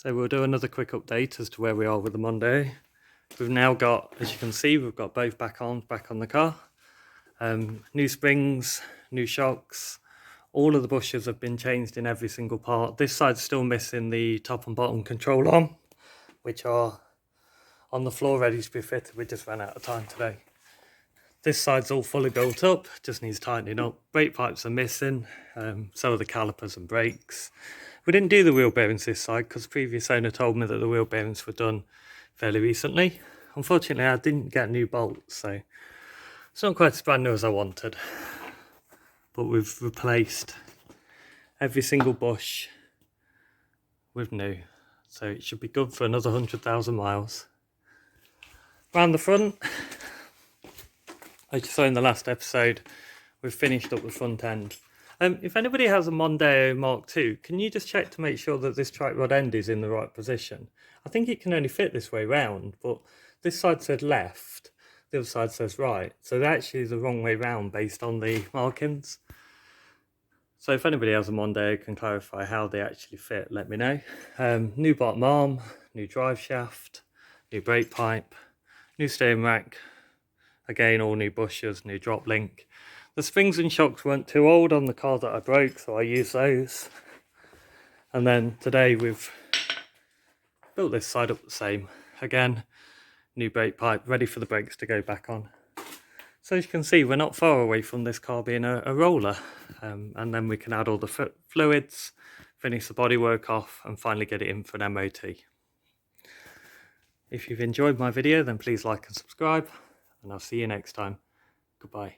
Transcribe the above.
So we'll do another quick update as to where we are with the Mondeo. We've now got, as you can see, we've got both back on the car. New springs, new shocks. All of the bushes have been changed in every single part. This side's still missing the top and bottom control arm, which are on the floor ready to be fitted. We just ran out of time today. This side's all fully built up, just needs tightening up. Brake pipes are missing, so are the calipers and brakes. We didn't do the wheel bearings this side because the previous owner told me that the wheel bearings were done fairly recently. Unfortunately, I didn't get new bolts, so it's not quite as brand new as I wanted. But we've replaced every single bush with new, so it should be good for another 100,000 miles. Round the front, as you saw in the last episode, we've finished up the front end. If anybody has a Mondeo Mark II, can you just check to make sure that this track rod end is in the right position? I think it can only fit this way round, but this side said left, the other side says right. So they're actually the wrong way round based on the markings. So if anybody has a Mondeo can clarify how they actually fit, let me know. New bottom arm, new drive shaft, new brake pipe, new steering rack. Again, all new bushes, new drop link. The springs and shocks weren't too old on the car that I broke, so I used those. And then today we've built this side up the same. Again, new brake pipe, ready for the brakes to go back on. So as you can see, we're not far away from this car being a roller. And then we can add all the fluids, finish the bodywork off, and finally get it in for an MOT. If you've enjoyed my video, then please like and subscribe, and I'll see you next time. Goodbye.